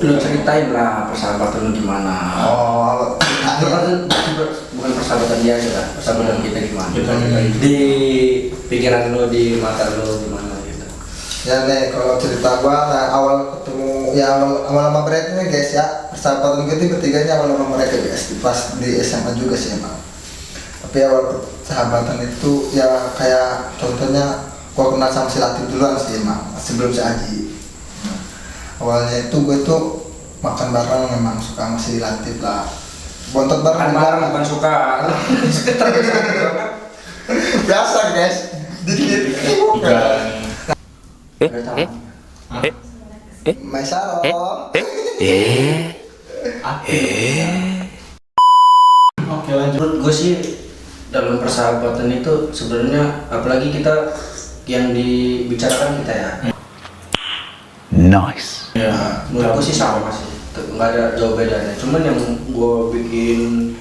Lu ceritain lah persahabatan lu gimana. Oh, Bukan persahabatan dia aja, persahabatan kita gimana. Kita Di pikiran lu, di mata lu gimana gitu. ya nih kalau cerita gua nah, awal ketemu ya awal sama mereka nih guys ya, persahabatan kita bertiganya awal sama mereka guys pas di SMA juga sih emang. Tapi awal persahabatan itu ya kayak contohnya gua kenal sama si Latif duluan sih emang sebelum si Aji. Awalnya itu gue tuh makan bareng, memang suka sama si Latif lah, bontot bareng Bukan suka. Sekitar biasa guys, dikit Maisaro Oke lanjut. Gue sih dalam persahabatan itu sebenarnya apalagi kita yang dibicarakan kita ya. Nice. Ya, menurutku sih sama sih, nggak ada jauh bedanya. Cuman yang gue bikin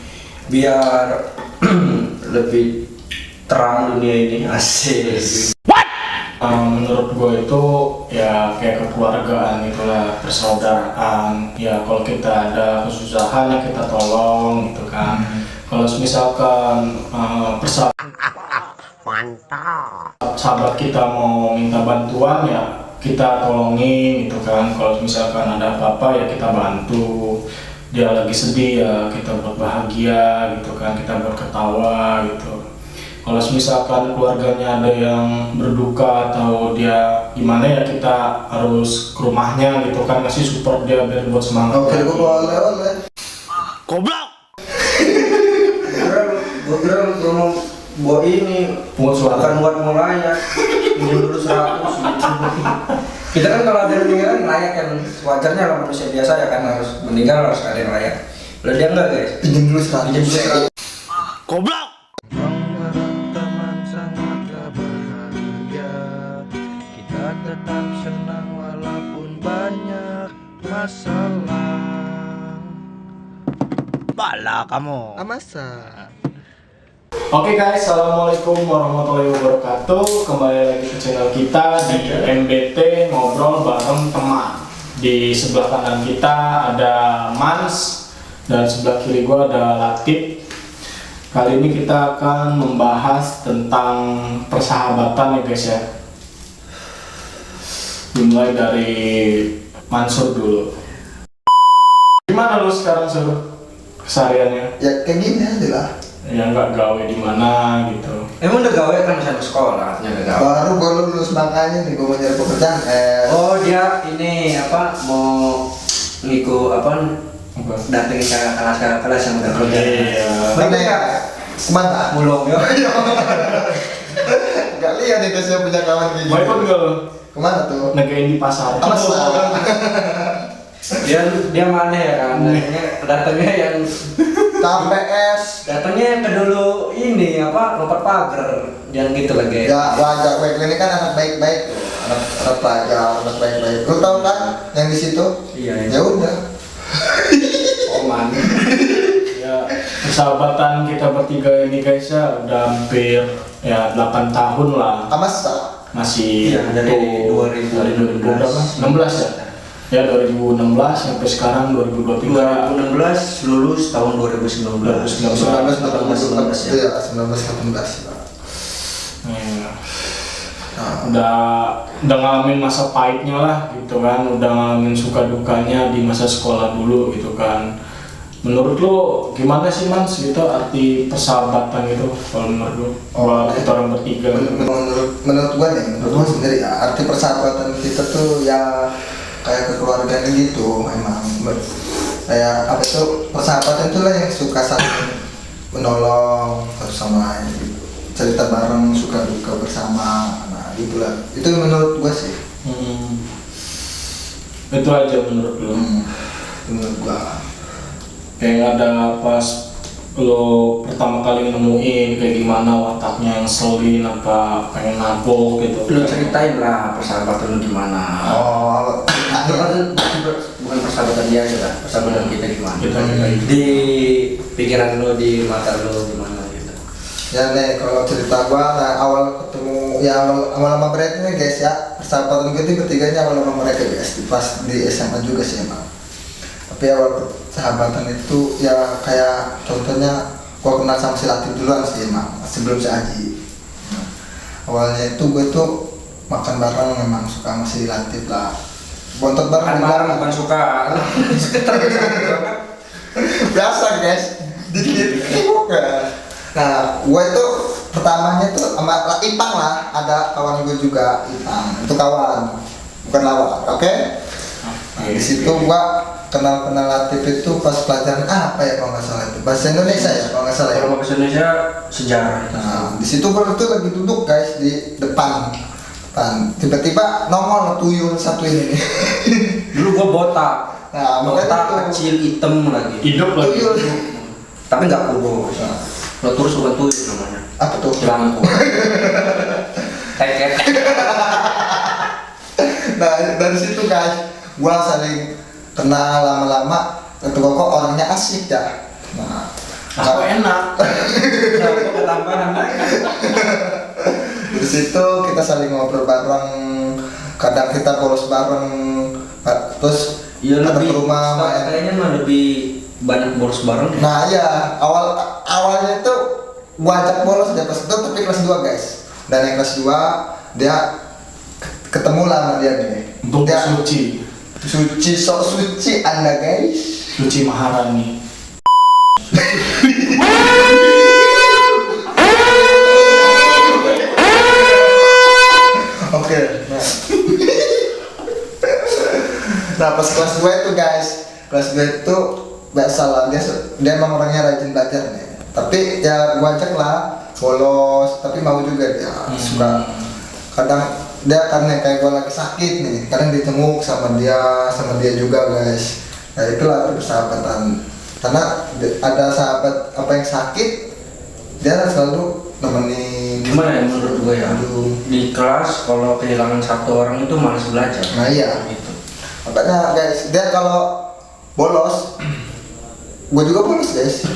biar lebih terang dunia ini asik. Menurut gue itu ya kayak kekeluargaan itulah, persaudaraan. Ya kalau kita ada kesusahan ya kita tolong gitu kan. Kalau misalkan sahabat kita mau minta bantuan ya kita tolongin gitu kan. Kalau misalkan ada apa-apa ya kita bantu. Dia lagi sedih ya kita buat bahagia gitu kan, kita buat ketawa gitu. Kalau misalkan keluarganya ada yang berduka atau dia gimana ya kita harus ke rumahnya gitu kan, kasih support dia biar buat semangat. Oke, gue boleh. Goblok. Gue kira lu mau bawa ini Pungut suara. bukan buat mau layak, minjem dulu 100 gitu. Kita kan kalau ada yang meninggal layak kan, wajarnya lah manusia biasa ya kan, harus meninggal harus ada yang layak. Kalau dia enggak guys, Pinjam dulu minjem dulu 100. Goblok. Teman sangatlah bahagia, kita tetap senang walaupun banyak masalah. Bala kamu. Amasa. Oke guys, assalamualaikum warahmatullahi wabarakatuh. Kembali lagi ke channel kita di MBT Ngobrol Bareng Teman. Di sebelah kanan kita ada Mans dan sebelah kiri gua ada Latif. Kali ini kita akan membahas tentang persahabatan ya guys ya. Dimulai dari Mansur dulu. Gimana lu sekarang Sur? Kesehariannya? Ya kayak gini aja lah. Ya nggak gawe di mana gitu. Emang udah gawe kan masih anak sekolah, artinya udah gawe. Baru gue lulus makanya nih gue mau nyari pekerjaan. Oh dia ini apa mau ngikut apa datengin kakak kelas yang udah kerja. Iya. Mana ya? Kemana? Mulung ya. Gak lihat itu saya punya kawan gini. Mau ikut nggak lo? Kemana tuh? Ngegain di pasar. Amasa. Dia mana ya kan? Datangnya yang KPS. datangnya ke dulu ini apa lompat pagar yang gitu lagi. Ya wajar, gue ini kan anak baik-baik, anak pelajar, anak baik-baik. Lu tau kan yang di situ? Iya. Ya udah. Oman. Ya, persahabatan kita bertiga ini guys ya udah hampir ya 8 tahun lah. Amasa. Masih Iya, dari utuh. 2016. Dari 2000 berapa? 16 ya? Ya 2016 sampai sekarang 2023. 2016 lulus tahun 2019. 2019. Iya, 19 18. Ya. Udah ngalamin masa pahitnya lah gitu kan, udah ngalamin suka dukanya di masa sekolah dulu gitu kan. Menurut lu gimana sih Mans gitu arti persahabatan gitu kalau menurut lu buat kita orang bertiga? Menurut gua nih, menurut gua sendiri ya, arti persahabatan kita tuh ya kayak kekeluargaan gitu emang. Kayak apa itu persahabatan itu lah yang suka saling menolong satu sama lain gitu. Cerita bareng, suka duka bersama. Nah, itulah. Itu menurut gua sih. Itu aja menurut lu. Itu menurut gua. Kayak ada pas lo pertama kali nemuin kayak gimana wataknya yang selin apa pengen nabok gitu. Lu ceritain lah persahabatan lu gimana. Oh, Bukan persahabatan dia aja, persahabatan kita gimana. Kita Di pikiran lu, di mata lu gimana gitu. ya nih kalau cerita gua nah, awal ketemu ya awal sama mereka nih guys ya, persahabatan kita bertiganya awal sama mereka guys pas di SMA juga sih emang. Tapi awal sahabatan itu ya kayak contohnya gue kenal sama si Latif duluan sih emang sebelum si Aji. Nah, awalnya itu gue tuh makan bareng, memang suka sama si Latif lah, bontot bareng. Makan bareng bukan suka. Biasa guys, dikit bukan. Nah, gue itu pertamanya tuh sama Ipang lah, ada kawan gue juga Ipang, itu kawan, bukan lawan, oke? Nah, di situ gue kenal Latif itu pas pelajaran apa ya kalau nggak salah itu bahasa Indonesia ya kalau nggak salah ya. Kalau bahasa Indonesia sejarah. Nah, di situ gue tuh lagi duduk guys di depan. Tiba-tiba nongol tuyul satu ini. Dulu gua botak. Nah, botak makanya itu. kecil hitam lagi. Hidup lagi. Tuyul. Tapi nggak kurus. Nah, Lo terus bukan tuyul namanya. apa tuh? Jelangkung. Teket. Nah, dari situ guys, gua saling kenal lama-lama. Ketua kok orangnya asik ya. Nah, Aku enak. Nah, gua ketambahan. di situ kita saling ngobrol bareng, kadang kita bolos bareng, terus Ya kadang lebih ke rumah main. kayaknya mah lebih banyak boros bareng. Nah ya awalnya itu gua ajak bolos di kelas 1 tapi kelas 2 guys, dan yang kelas 2 dia ketemu lah sama dia nih. Untuk Dia suci. sok suci anda guys. Suci Maharani. Oke. Nah pas kelas 2 itu guys, kelas 2 itu biasa lah, dia emang orangnya rajin belajar nih. Tapi ya gua ajak lah bolos, tapi mau juga dia suka. Kadang dia karena kayak gua lagi sakit nih, kadang dijenguk sama dia juga guys. Nah itulah persahabatan. Karena ada sahabat apa yang sakit, dia selalu nemenin. Gimana ya menurut gue ya? Aduh. Di kelas kalau kehilangan satu orang itu malas belajar. Nah iya. Gitu. Makanya guys, dia kalau bolos, gue juga bolos guys.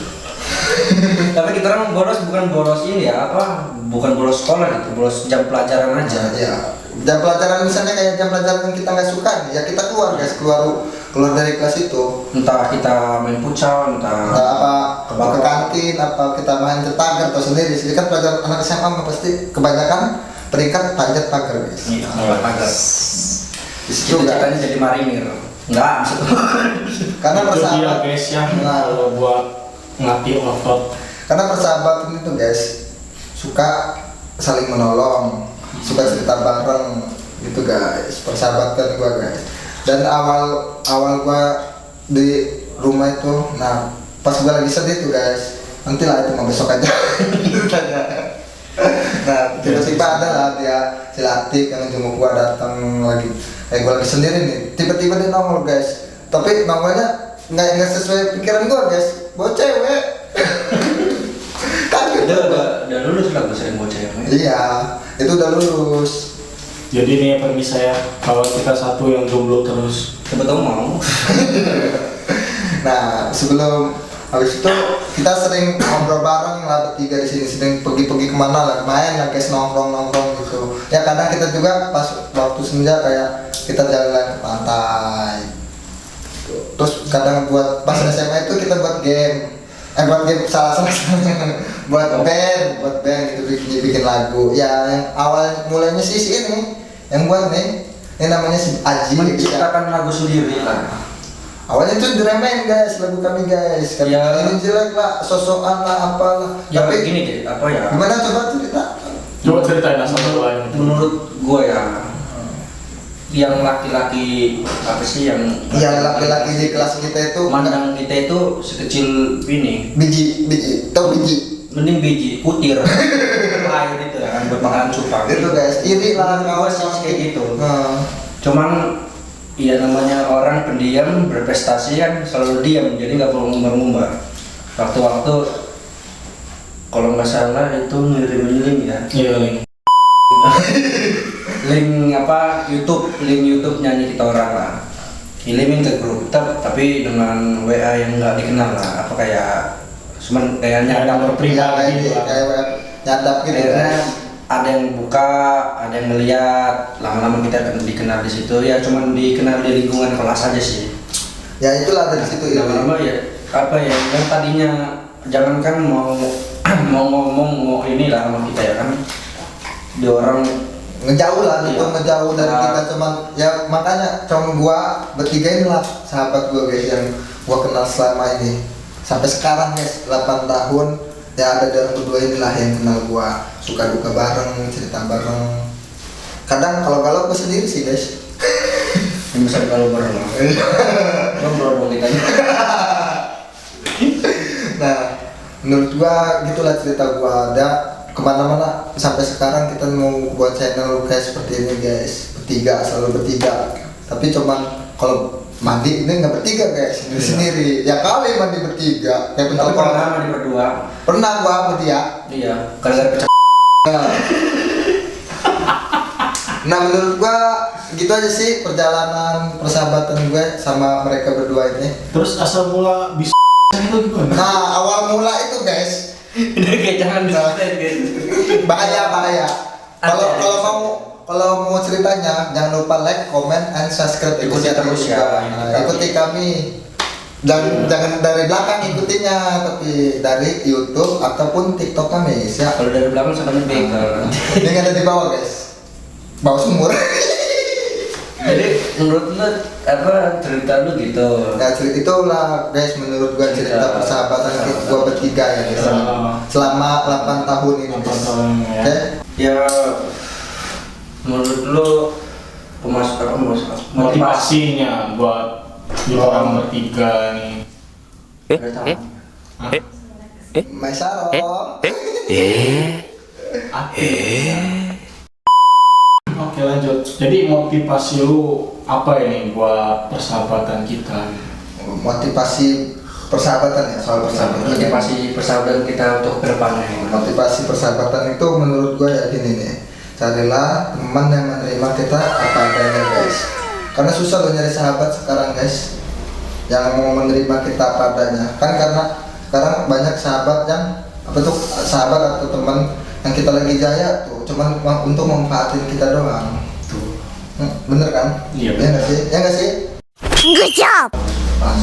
Tapi kita orang bolos bukan bolos ini ya apa? Bukan bolos sekolah gitu, bolos jam pelajaran aja. Ya, jam pelajaran misalnya kayak jam pelajaran yang kita nggak suka nih, ya kita keluar guys, keluar dari kelas itu. Entah kita main futsal, entah Entah apa ke ke bawah. kantin, apa kita main tetangga atau sendiri. Jadi kan pelajaran anak SMA mah pasti kebanyakan peringkat panjat pagar guys. Iya, pagar. Itu Cita-citanya jadi marinir. Enggak, maksudnya. Karena Itu dia persahabatan, guys ya. Nah. Kalau buat ngelatih otot. karena persahabatan itu guys suka saling menolong, suka cerita bareng gitu guys, persahabatan gua guys. Dan awal gua di rumah itu, nah pas gua lagi sedih tuh guys, nanti lah itu mau besok aja. Nah tiba-tiba ada lah dia si Latif yang jenguk gua datang lagi, gua lagi sendiri nih, tiba-tiba dia nongol guys, tapi nongolnya nggak sesuai pikiran gua guys, bawa cewek. Kaget Udah lulus lah gue sering bocah yang Iya, itu udah lulus. Jadi nih permisa ya, kalau kita satu yang jomblo terus. Coba tau mau. Nah, sebelum habis itu kita sering ngobrol bareng lah bertiga di sini, sering pergi kemana lah, main lah guys, nongkrong gitu. Ya kadang kita juga pas waktu senja kayak kita jalan ke pantai. Terus kadang buat pas SMA itu kita buat game. Buat game salah buat band gitu, bikin lagu. Ya yang awal mulainya sih si ini yang buat nih, ini namanya si Aji. Menciptakan lagu sendiri lah. Awalnya itu diremehin guys, lagu kami guys. Kami Ya. ini jelek lah, sosokan lah, apalah. Ya Tapi gini deh, apa ya? gimana coba cerita? Coba ceritain asal lain. Menurut gue ya, yang laki-laki apa sih yang Yang laki-laki di kelas kita itu mandang kita itu sekecil ini, biji, tau biji. mending biji putir air itu ya kan buat makan cupang. Itu guys, iri lah Gue sih kayak gitu. Nah, Cuman ya namanya orang pendiam berprestasi kan selalu diam, jadi nggak perlu ngumbar-ngumbar. Waktu-waktu kalau nggak salah itu ngirim-ngirim ya. Iya, Ling. link YouTube nyanyi kita orang lah, kirimin ke grup tapi dengan WA yang nggak dikenal lah, apa kayak cuman kayak nyadap Pribadi lah. kayak nyadap gitu akhirnya guys. ada yang buka, ada yang ngeliat, lama-lama kita akan dikenal di situ ya, cuman dikenal di lingkungan kelas aja sih. Ya itulah dari situ itu. lama-lama ya apa ya yang tadinya jangankan mau mau ngomong mau inilah sama kita ya kan di orang Ngejauh lah gitu, Iya. ngejauh dari Nah. kita cuman ya makanya cuma gua bertiga inilah sahabat gua guys yang gua kenal selama ini sampai sekarang guys 8 tahun ya ada dalam berdua inilah yang kenal gua suka duka bareng cerita bareng kadang kalau gua sendiri sih guys. yang bisa kalau bareng ngobrol dong kita Nah menurut gua gitulah cerita gua ada kemana-mana sampai sekarang kita mau buat channel kayak seperti ini guys bertiga selalu bertiga tapi cuman kalau mandi ini nggak bertiga guys sendiri ya kali mandi bertiga kayak bentar tapi pernah mandi berdua pernah gua sama dia. iya gara-gara pecah Nah menurut gua gitu aja sih perjalanan persahabatan gue sama mereka berdua ini. Terus asal mula bisa itu gimana? Nah awal mula itu guys udah kayak jangan diceritain gitu bahaya. Kalau mau ceritanya jangan lupa like, comment, and subscribe Ikuti channel terus kita. ya, Nah, ikuti kami. Jangan dari belakang ikutinya, tapi dari YouTube ataupun TikTok kami. Ya. kalau dari belakang sampai begal Ini ada di bawah guys, bawah sumur. jadi menurut lu apa cerita lu gitu Ya cerita itulah guys menurut gua cerita persahabatan gua bertiga ya guys. Selama 8 tahun ini. 8 Guys. tahun ya. Oke. ya menurut lu Motivasinya buat orang bertiga nih. Maisaro. Oke lanjut. Jadi motivasi lu apa ini buat persahabatan kita? Motivasi persahabatan ya soal persahabatan. motivasi persahabatan kita untuk kedepannya Motivasi persahabatan itu menurut gue ya gini nih, carilah teman yang menerima kita apa adanya guys, karena susah loh nyari sahabat sekarang guys yang mau menerima kita apa adanya kan, karena sekarang banyak sahabat yang apa tuh sahabat atau teman yang kita lagi jaya tuh cuman untuk memanfaatin kita doang tuh. Bener kan? Iya, Ya nggak sih? Ya nggak sih? Good job! Pas.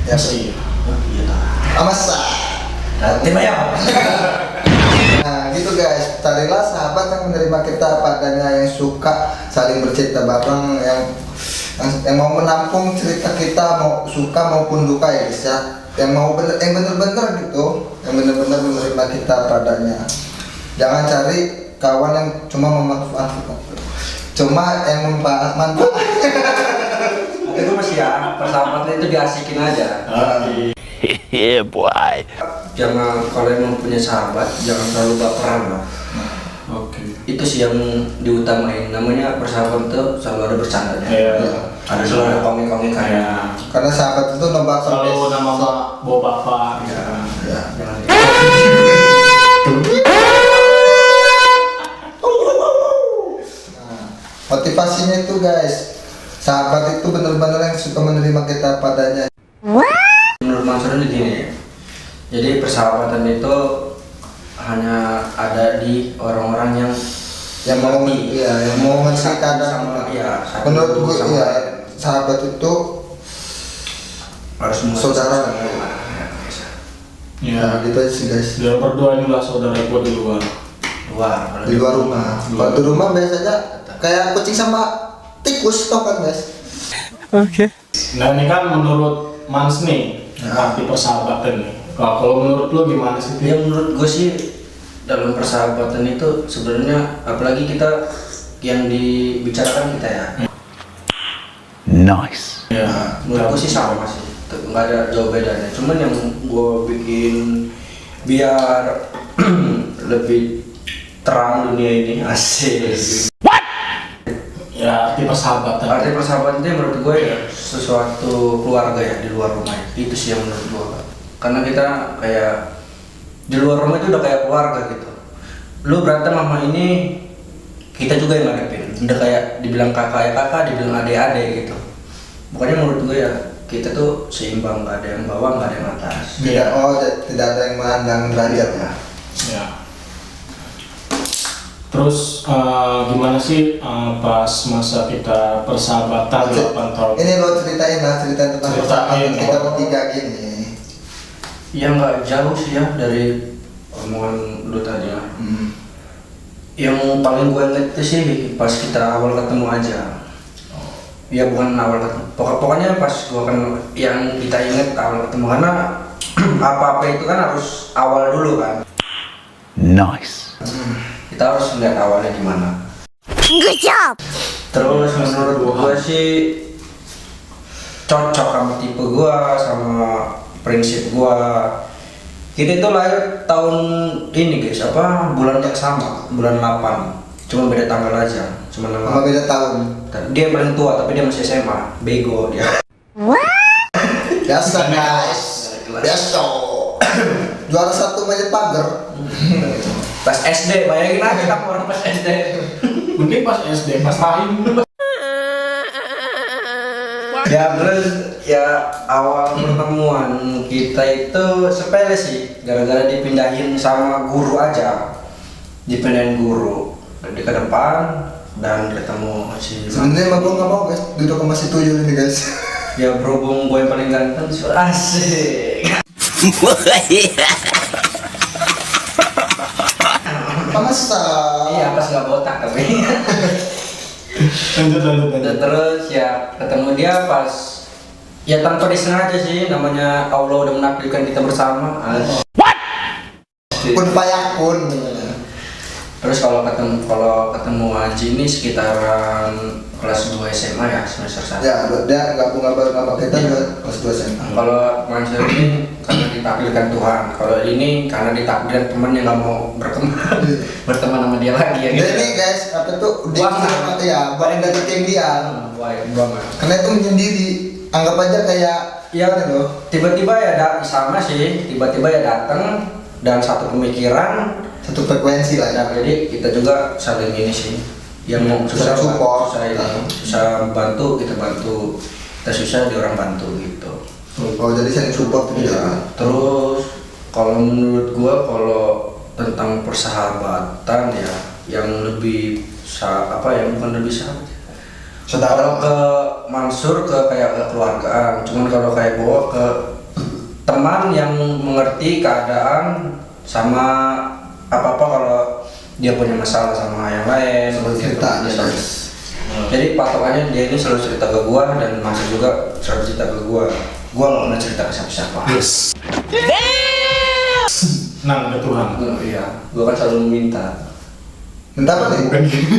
Ya Sih. Amasa. nanti ya Nah gitu guys, carilah sahabat yang menerima kita padanya, yang suka saling bercerita bareng, yang mau menampung cerita kita, mau suka maupun duka ya guys ya, yang mau yang bener-bener gitu, yang bener-bener menerima kita padanya. Jangan cari kawan yang cuma memanfaatkan, cuma yang manfaat. itu masih ya persahabatan itu diasikin aja Oke. Yeah, boy. jangan kalau emang punya sahabat jangan terlalu baperan lah Oke. itu sih yang diutamain namanya persahabatan itu selalu ada bercandanya Iya. ada selalu ada komik-komik kayak Kayak Karena sahabat itu nombak selalu nama bawa bapak. ya, Ya. jangan Nah, motivasinya itu guys, sahabat itu benar-benar yang suka menerima kita padanya. menurut Mas Ron gini jadi persahabatan itu hanya ada di orang-orang yang Yang mau mengerti. iya, yang mau ngerti keadaan sama kita. ya satu Menurut gue sama iya, lain. sahabat itu harus mengerti Saudara. sama lain. Ya. gitu aja sih guys. Dia berdua inilah saudara gua di luar. Luar, Di luar rumah. Kalau di rumah biasanya kayak kucing sama tikus tau kan guys. Nah ini kan menurut Mans nih arti persahabatan nih. Kalau menurut lu gimana sih? Ya menurut gue sih dalam persahabatan itu sebenarnya apalagi kita yang dibicarakan kita ya. Nice. Ya. Menurut gue sih sama sih, nggak ada jauh bedanya. Cuman yang gue bikin biar lebih terang dunia ini asik. Ya arti persahabatan. Arti persahabatan itu menurut gue ya sesuatu keluarga ya di luar rumah. Itu sih yang menurut gue. Karena kita kayak di luar rumah itu udah kayak keluarga gitu. Lu berantem sama ini, kita juga yang ngadepin. Udah kayak dibilang kakak ya kakak, dibilang adik-adik gitu. Pokoknya menurut gue ya kita tuh seimbang, nggak ada yang bawah, nggak ada yang atas. Tidak, tidak ada yang memandang derajat ya. Ya. Terus gimana sih pas masa kita persahabatan 8 tahun? Ini lo ceritain tentang persahabatan kita bertiga gini. Ya nggak jauh sih ya dari omongan lu tadi lah. Yang paling gue inget itu sih pas kita awal ketemu aja. Ya bukan awal ketemu, pokoknya pas gue kan yang kita inget awal ketemu, karena apa-apa itu kan harus awal dulu kan. Nice. Kita harus lihat awalnya gimana. Good job. Terus menurut gue sih cocok sama tipe gue, sama prinsip gue. Kita itu lahir tahun ini guys, bulan yang sama, bulan 8. Cuma beda tanggal aja, cuma nama. Sama beda tahun. Dia paling tua tapi dia masih SMA, bego dia. Biasa guys. Biasa. Juara 1 main pagar. Pas SD, bayangin aja kamu orang pas SD. Mungkin pas SD, pas tahun dulu. Ya terus ya awal pertemuan kita itu sepele sih, gara-gara dipindahin sama guru aja. Dipindahin guru di ke depan dan ketemu si. Sebenarnya emang gue nggak mau guys duduk sama si tuyul ini guys. Ya berhubung gue yang paling ganteng, asik. Masa? Iya, pas nggak botak tapi. Lanjut. Terus ya ketemu dia pas ya tanpa disengaja sih, namanya Allah udah menakdirkan kita bersama. Kun payakun. Terus kalau ketemu Aji ini sekitaran kelas 2 SMA ya, semester 1. Ya, dia gabung sama kita juga kelas 2 SMA. Kalau Mansur ini karena ditakdirkan Tuhan, kalau ini karena ditakdirkan teman yang nggak mau berteman sama dia lagi ya gitu. Jadi guys, apa tuh Buang. bareng dari tim dia. Buang. Karena itu menyendiri. Anggap aja kayak Ya loh. tiba-tiba ya sama sih, tiba-tiba ya datang dan satu pemikiran, Satu frekuensi lah ya. nah, jadi kita juga saling ini sih, yang mau susah Support. susah bantu kita bantu, kita susah dia orang bantu gitu. Oh jadi saling support gitu. Ya, terus kalau menurut gua kalau tentang persahabatan ya yang lebih bukan lebih sahabat. Kalau ke Mansur kayak kekeluargaan, cuman kalau kayak gua ke teman yang mengerti keadaan sama apa-apa kalau dia punya masalah sama yang lain. Selalu cerita dia aja. Jadi patokannya dia ini selalu cerita ke gua dan Mansur juga selalu cerita ke gua. Gua nggak pernah cerita ke siapa-siapa. Yes. Nang ke Tuhan. Iya, gua kan selalu meminta. Minta apa nih? Bukan gitu.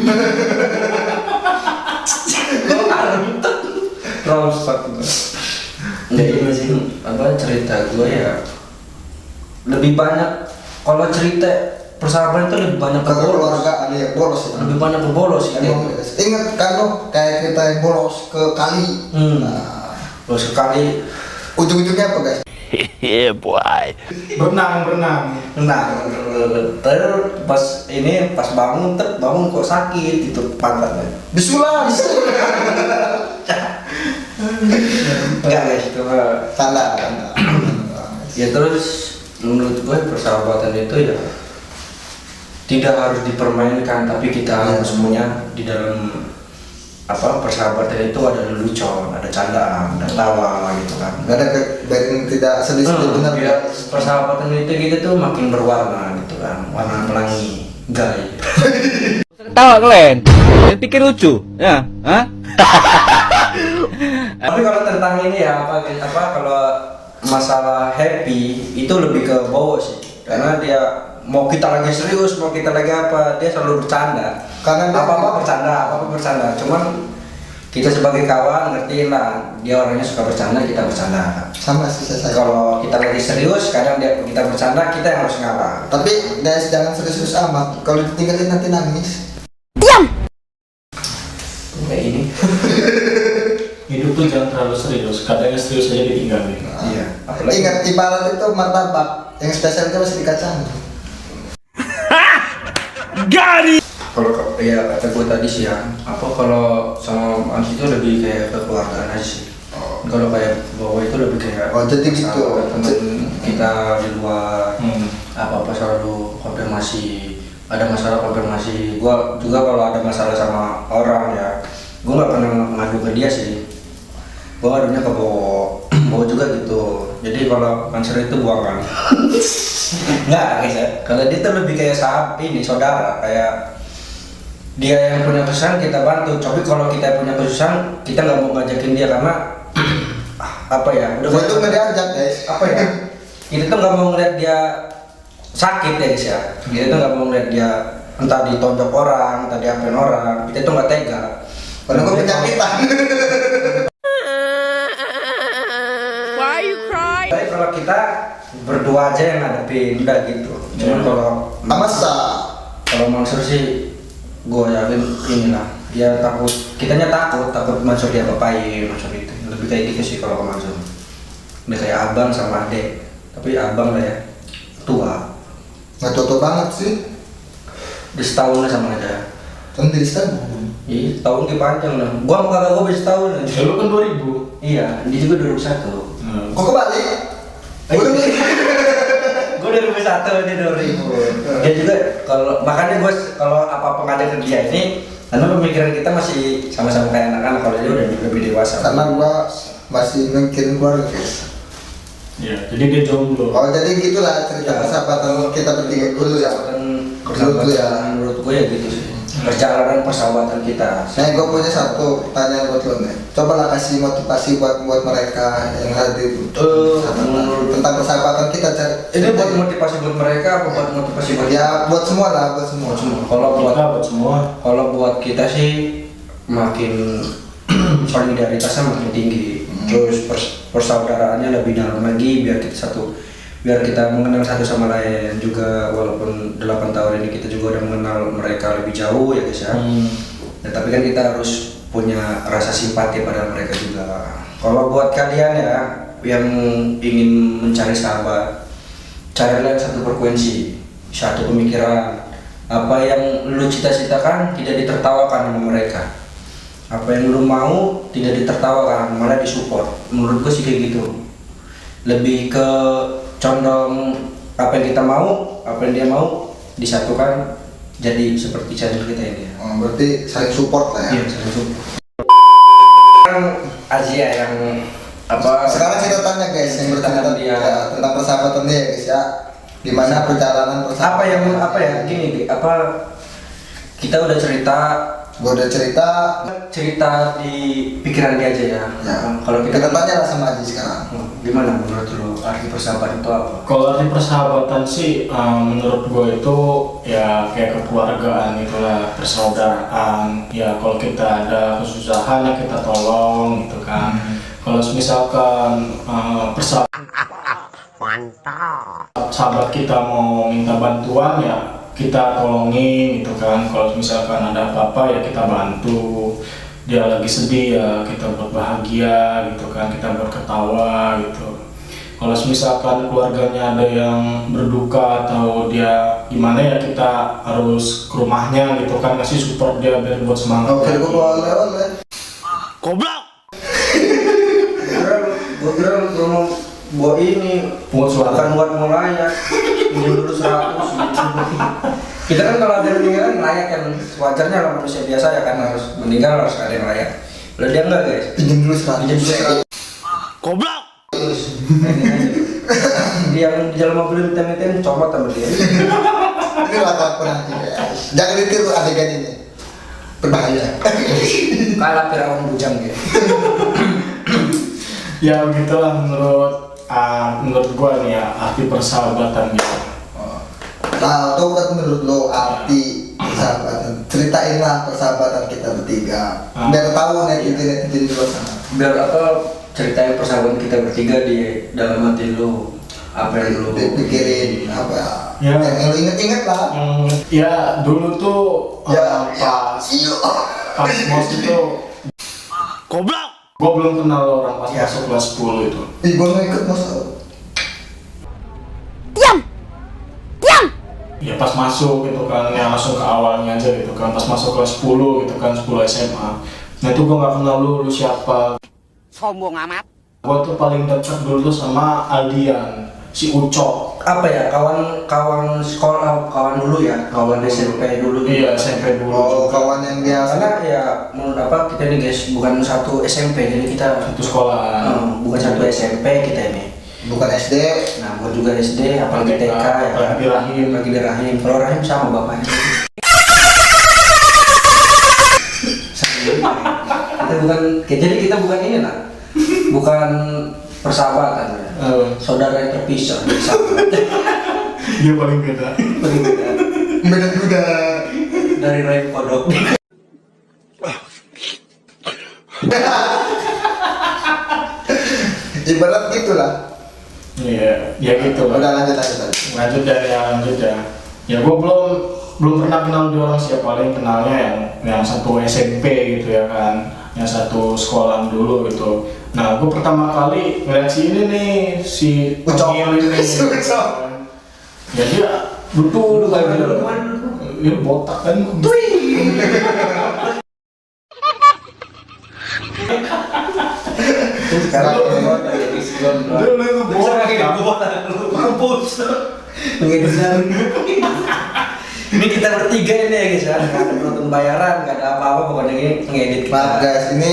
Jadi ini sih cerita gue ya lebih banyak, kalau cerita persahabatan itu lebih banyak ke Kalau bolos, keluarga ada yang bolos ya. lebih banyak ke bolos sih. Emang ingat kan lo kayak kita yang bolos ke kali. Nah, Bolos sekali. ujung-ujungnya apa guys? Yeah, boy. Berenang. Nah, terus pas bangun kok sakit itu pantatnya. Bisulan. Enggak guys, itu mah. Tanda. Ya terus menurut gue persahabatan itu ya tidak harus dipermainkan, tapi kita harus punya di dalam persahabatan itu ada lelucon, ada candaan, ada tawa gitu kan. Gak ada yang tidak sedih-sedih benar. Ya, persahabatan itu gitu tuh makin berwarna gitu kan, warna pelangi, gay. Ketawa kalian? Saya pikir lucu, ya? Hah? Tapi kalau tentang ini ya kalau masalah happy itu lebih ke Bowo sih, karena dia mau kita lagi serius, mau kita lagi apa, dia selalu bercanda. Karena apa-apa bercanda. Cuman kita sebagai kawan ngertiin lah, dia orangnya suka bercanda, kita bercanda. sama sih saya. Kalau kita lagi serius, kadang kita bercanda, kita yang harus ngalah. Tapi guys jangan serius-serius amat. Kalau ditinggalin nanti nangis. Kayak ini. Hidup tuh jangan terlalu serius. Kadang serius aja ditinggalin. Iya. Apalagi Ingat ibarat itu martabak yang spesial itu masih dikacang. kalau ya kata gue tadi sih ya, kalau sama Mas itu lebih kayak kekeluargaan aja sih. Kalau kayak Bowo itu lebih kayak Jadi gitu. teman kita di luar, apa selalu konfirmasi ada masalah konfirmasi. Gua juga kalau ada masalah sama orang ya, gua nggak pernah ngadu ke dia sih. Gua ngadunya ke Bowo juga gitu. Jadi kalau Mansur itu buangan. Nggak guys ya. Kalau dia tuh lebih kayak sahabat ini, saudara, kayak dia yang punya kesusahan kita bantu. Tapi kalau kita punya kesusahan, kita nggak mau ngajakin dia karena apa ya? Udah Gua tuh nggak diajak guys. apa ya? Kita tuh nggak mau ngeliat dia sakit ya guys ya. Kita tuh nggak mau ngeliat dia entah ditonjok orang, entah diapain orang. Kita tuh nggak tega. Padahal gua penyakitan. Tapi kalau kita berdua aja yang ngadepin udah gitu. Cuman kalau Mansur sih, gue yakin inilah dia takut, kitanya takut Mansur dia apain Mansur itu. Lebih kayak gitu sih kalau ke Mansur. Udah kayak abang sama adek, tapi abang lah ya tua. Nggak tua banget sih. Udah setahun lah sama aja. Kan dari setahun. Iya, tahun ke panjang lah. Gua sama kakak gua bisa setahun lah. Ya, lu kan 2000. Iya, dia juga 2001. Kok kebalik? Gue 2001, dia 2000. Dia juga makanya gue kalau apa-apa ngajak ke dia ini, karena pemikiran kita masih sama-sama kayak anak-anak. Kalau dia udah lebih dewasa. Karena gua masih mikirin keluarga guys. Ya, jadi dia jomblo. Oh jadi gitulah cerita Ya. persahabatan kita bertiga dulu ya. Menurut Dulu ya. menurut gue ya gitu sih. Perjalanan persahabatan kita. Nah, gue punya satu pertanyaan buat lo nih. Coba lah kasih motivasi buat mereka yang hadir tentang persahabatan kita. Ini buat motivasi buat mereka apa buat motivasi buat Ya buat semua lah, buat semua. Kalau buat Kita buat semua. kalau buat kita sih makin solidaritasnya makin tinggi. Terus persaudaraannya lebih dalam lagi biar kita mengenal satu sama lain juga. Walaupun 8 tahun ini kita juga udah mengenal mereka lebih jauh ya guys ya. Ya, tapi kan kita harus punya rasa simpati pada mereka juga. Kalau buat kalian ya yang ingin mencari sahabat, carilah yang satu frekuensi, satu pemikiran. Apa yang lu cita-citakan tidak ditertawakan sama mereka. Apa yang lu mau tidak ditertawakan, malah disupport. Menurut gue sih kayak gitu. Lebih ke condong apa yang kita mau, apa yang dia mau disatukan jadi seperti channel kita ini. Berarti saling support lah ya. Iya, saling support. Sekarang Asia yang apa? Sekarang kita tanya guys yang bertanya dia tentang persahabatan dia guys ya. Gimana perjalanan persahabatan? apa yang apa ya gini apa kita udah cerita Gue udah cerita di pikiran dia aja ya. ya. Kalau Kita tanya lah sama Aji sekarang. gimana menurut lu arti persahabatan itu apa? Kalau arti persahabatan sih, menurut gue itu ya kayak kekeluargaan itulah, persaudaraan. Ya kalau kita ada kesusahan ya kita tolong gitu kan. Kalau misalkan sahabat kita mau minta bantuan ya kita tolongin gitu kan. Kalau misalkan ada apa-apa ya kita bantu. Dia lagi sedih ya kita buat bahagia gitu kan, kita buat ketawa gitu. Kalau misalkan keluarganya ada yang berduka atau dia gimana ya kita harus ke rumahnya gitu kan, kasih support dia biar buat semangat. Oke, gue boleh. Goblok! Gue kira lu mau buat ini Buat suara. bukan buat mulai ya minjem dulu 100. Kita kan kalau ada yang meninggal layak kan wajarnya lah manusia biasa ya kan harus meninggal harus ada yang layak. Kalau dia enggak guys, Pinjam dulu pinjam dulu 100. Goblok! terus dia yang di dalam mobil minta-mintain comot sama dia. Ini lakukan pernah guys. Jangan ditiru adegan ini. Berbahaya. Kalah Firaun bujang gitu. Ya begitulah menurut gua nih ya arti persahabatan gitu. Nah, itu kan menurut lo arti persahabatan. Ceritainlah persahabatan kita bertiga. Biar tahu netizen di luar sana. Biar apa ceritain persahabatan kita bertiga di dalam hati lu, apa yang lu Pikirin apa Ya. yang lo inget-inget lah. Ya dulu tuh Iyo. pas mos itu Goblok! gua belum kenal orang pas Ya. masuk kelas 10 itu. Ih, gue mau ikut masa. Ya pas masuk gitu kan, ya langsung ke awalnya aja gitu kan, pas masuk kelas 10 gitu kan, 10 SMA. Nah itu gua nggak kenal lu siapa. Sombong amat. Gua tuh paling dekat dulu tuh sama Aldian, si Ucok. apa ya, kawan sekolah, kawan dulu ya, kawan SMP dulu. Iya, SMP dulu. Oh, juga. kawan yang biasa. Karena ya menurut apa kita nih guys bukan satu SMP, jadi kita Satu sekolah. bukan satu SMP kita ini. Bukan SD. Nah, bukan juga SD, apalagi TK ya. apalagi rahim. Apalagi di rahim. Kalau rahim sama bapaknya. Kita bukan, jadi kita bukan ini lah, bukan persahabatan ya. Saudara yang terpisah, sahabat. Dia paling beda. Paling beda. Beda juga. Dari rahim kodok. Ibarat gitulah. Iya, ya gitu lah. Udah lanjut. Lanjut ya. Ya gue belum pernah kenal dia orang, siapa paling kenalnya yang satu SMP gitu ya kan, yang satu sekolah dulu gitu. Nah gue pertama kali ngeliat si ini nih, si Ucok. Tongil ini. Si Ucok. Ya dia duduk Kayak gitu. gitu. Dia botak kan. Sekarang Dulu itu botak. Mampus. Ini kita bertiga ini ya guys ya, nggak ada penonton bayaran, nggak ada apa-apa, pokoknya ini ngedit kita. maaf guys, ini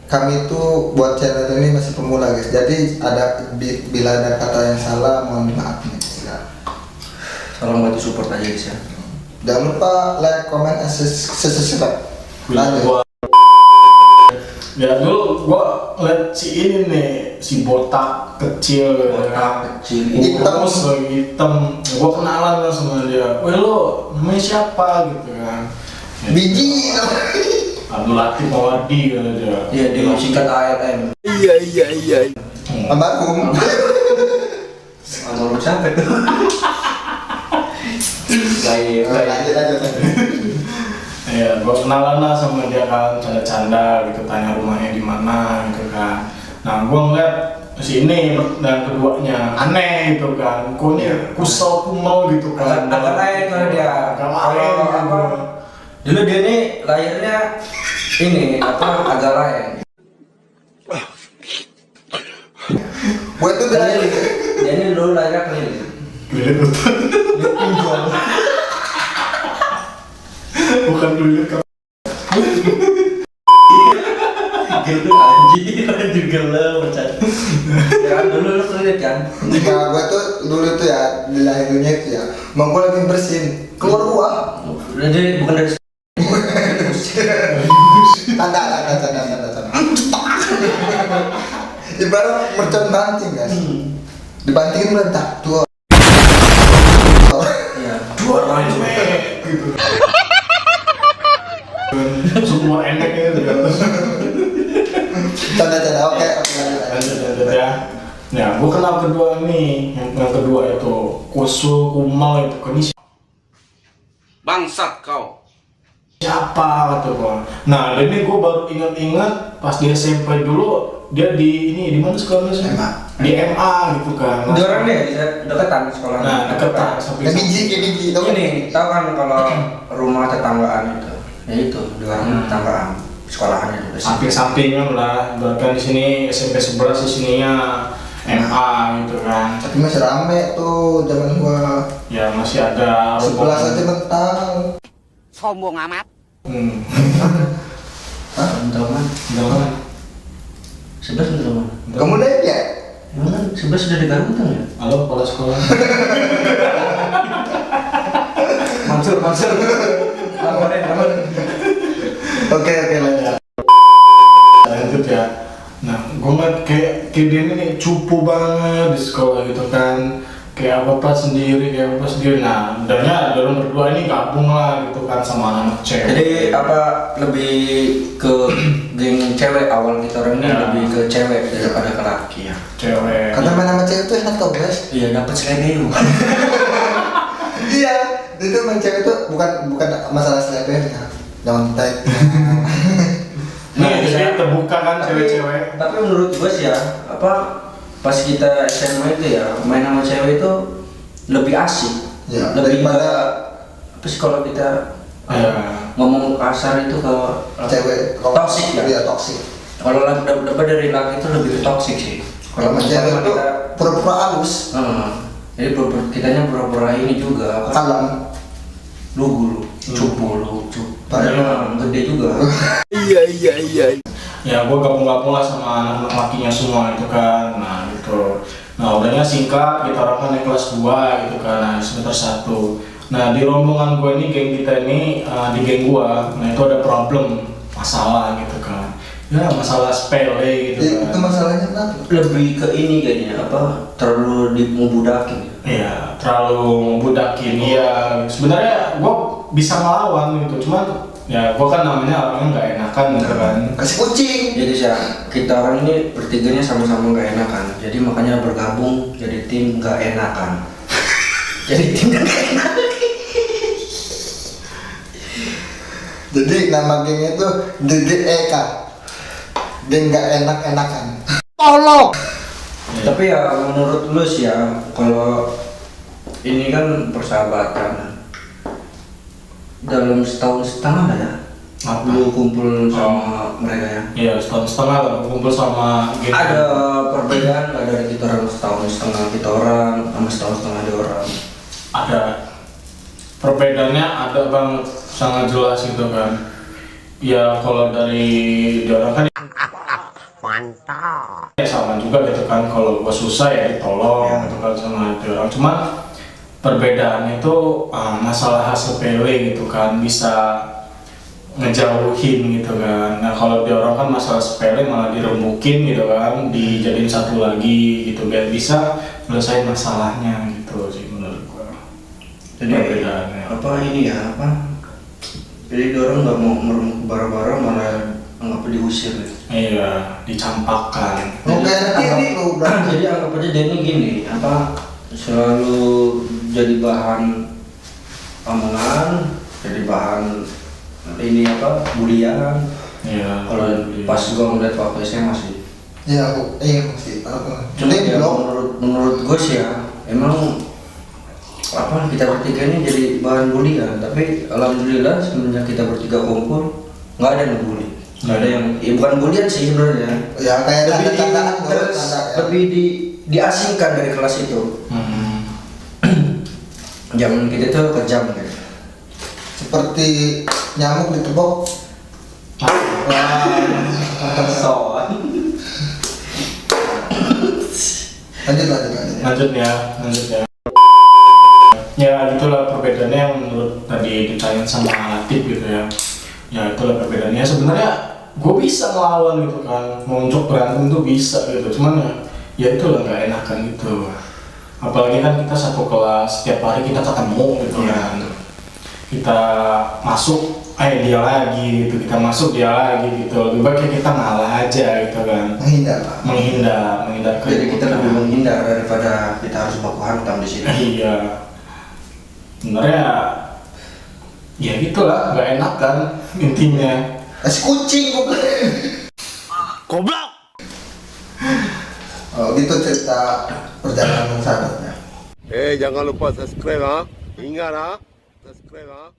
kami tuh buat channel ini masih pemula guys. Jadi ada bila ada kata yang salah mohon maaf nih. Tolong bantu support aja guys ya. Jangan lupa like, comment, and subscribe. Lanjut. Ya dulu gua ngeliat si ini nih, si botak kecil gitu kan. Kecil. Hitam. Terus lagi hitam. Gua kenalan lah sama dia. Weh lo namanya siapa gitu kan. Ya, Biji. Abdul Latif Mawardi kata dia. Iya, di singkat ALM. Almarhum. Almarhum siapa itu? Baik. Lanjut. Ya, gua kenalan lah sama dia kan, canda-canda gitu, tanya rumahnya di mana gitu kan. Nah, gua ngeliat si ini dan keduanya aneh gitu kan. Kok ini kusel kumel gitu kan. Agak lain kalau dia. Agak Kalau lain apa? gitu. Dulu dia nih lahirnya ini apa agak lain. Gue tuh udah Dia ini dulu lahirnya keliling. Kulit betul. Bukan kulit kan. Gitu anjir gelap bercanda. Ya kan dulu lu keliling kan. Nah, gue tuh dulu tuh ya di lahirnya itu ya. Mau gue lagi bersihin keluar gua. Jadi bukan dari Tanda. Ibarat mercon banting guys. Dibantingin meledak tuh. ya dua orang Gitu. Semua enek gitu kan. Tanda. Oke. Lanjut ya. Nah, gua kenal kedua nih, yang kedua itu kusul kumal itu kan ini Bangsat kau. siapa kata gua. Nah, ini gua baru ingat-ingat pas di SMP dulu dia di mana sekolahnya sih? MA. Di MA gitu kan. dia orang deh deketan sekolah. Nah, deketan sampai Kayak biji tau kan? Ini tahu kan kalau rumah tetanggaan itu, ya itu di orang tetanggaan sekolahannya juga. samping-sampingan lah. Bahkan di sini SMP 11 di sininya MA gitu kan. Tapi masih rame tuh zaman gua. Ya masih ada 11 aja mentang. Sombong amat. Hah? Bentar man, Jangan. 11 bentar man. Kamu naik ya? Emang kan 11 sudah di Kalimantan ya? Halo kepala sekolah. Mansur. Laporin. Oke lanjut. Lanjut ya. Nah, gue ngeliat kayak dia ini nih cupu banget di sekolah gitu kan. Kayak apa sendiri. Nah, dannya dalam berdua ini gabung lah gitu kan sama anak cewek. Jadi apa lebih ke geng cewek awal kita orang ini Ya. lebih ke cewek daripada ke laki ya. Cewek. Karena main sama cewek tuh enak tau guys. Iya dapat selebeu. Iya, itu main cewek tuh bukan masalah selebihnya. Nyontek. Nah, Iya, jadi bisa. terbuka kan cewek-cewek. Tapi menurut gue sih ya, pas kita SMA itu ya main sama cewek itu lebih asik. Ya, lebih daripada apa sih kalau kita Ya. ngomong kasar itu ke cewek toxic ya. Iya, toxic. Kalau dapat dari laki itu lebih toxic sih. Kalau sama cewek tuh pura-pura halus. Jadi kitanya pura-pura ini juga kan, Kalam. lugu lu, cupu lu, padahal gede juga. Ya gue gabung-gabung lah sama anak-anak lakinya semua itu kan. Nah gitu. Nah udahnya singkat, kita orang kan naik kelas 2 gitu kan, nah semester 1. Nah di rombongan gue ini, geng kita ini, di geng gue, nah itu ada problem, masalah gitu kan. Ya masalah sepele gitu Itu kan. masalahnya kenapa? Lebih ke ini kayaknya apa? Terlalu dimudakin. Iya, terlalu budakin. Iya, sebenarnya gue bisa ngelawan gitu, cuman ya gue kan namanya orangnya nggak enakan gitu kan. Kasih kucing. Jadi kita orang ini bertiganya sama-sama nggak enakan. Jadi makanya bergabung jadi tim nggak enakan. Jadi tim nggak enakan. Jadi nama gengnya itu DDEK. Geng nggak enak-enakan. Tapi ya menurut lu sih ya, kalau ini kan persahabatan dalam setahun setengah ya, Apa? lu kumpul sama mereka ya. Iya, setahun setengah lah kumpul sama geng. Ada perbedaan nggak dari kita orang setahun setengah kita orang sama setahun setengah dia orang? Ada perbedaannya, ada banget, sangat jelas gitu kan. Ya kalau dari dia orang kan mantap ya sama juga gitu kan, kalau gua susah ya ditolong gitu kan sama dia orang. Cuman perbedaannya itu masalah hasil sepele gitu kan, bisa ngejauhin gitu kan. Nah kalau dia orang kan masalah sepele malah dirembukin gitu kan, dijadiin satu lagi gitu biar bisa selesai masalahnya gitu sih menurut gua. Jadi Perbedaannya. apa ini ya apa? Jadi dia orang nggak mau meremuk bara-bara malah anggap diusir ya. Iya, dicampakkan. Oke, anggap lu berarti. Jadi anggap aja dia ini gini apa? Selalu jadi bahan omongan, jadi bahan ini apa? Bulian. Iya. Kalau pas gua ngeliat waktu SMA sih. Iya, aku masih. Cuma Jadi ya, belum. menurut gue sih ya, emang apa kita bertiga ini jadi bahan bulian. Tapi alhamdulillah semenjak kita bertiga kumpul nggak ada yang ngebully. Nggak ada yang, ya bukan bulian sih sebenarnya. Ya kayak Lebih tanda-tandaan di- dulu, tanda ya. lebih diasingkan dari kelas itu. Zaman kita tuh kejam kan. Seperti nyamuk ditebok. Soal. Lanjut. Lanjut ya. Ya itulah perbedaannya yang menurut tadi ditanya sama Latif gitu ya. Ya itulah perbedaannya. Sebenarnya gue bisa ngelawan gitu kan, muncul berantem tuh bisa gitu. Cuman ya itulah nggak enakan gitu. Apalagi kan kita satu kelas, setiap hari kita ketemu gitu kan. Kita masuk, dia lagi gitu. Kita masuk dia lagi gitu. Lebih baik kita ngalah aja gitu kan. Menghindar. Menghindar. Jadi kita lebih menghindar daripada kita harus baku hantam di sini. Iya. Sebenarnya ya gitulah, nggak enak kan intinya. Kasih kucing bukan. Goblok! Oh gitu cerita perjalanan sahabatnya. Jangan lupa subscribe ha. Ingat ha. Subscribe ha.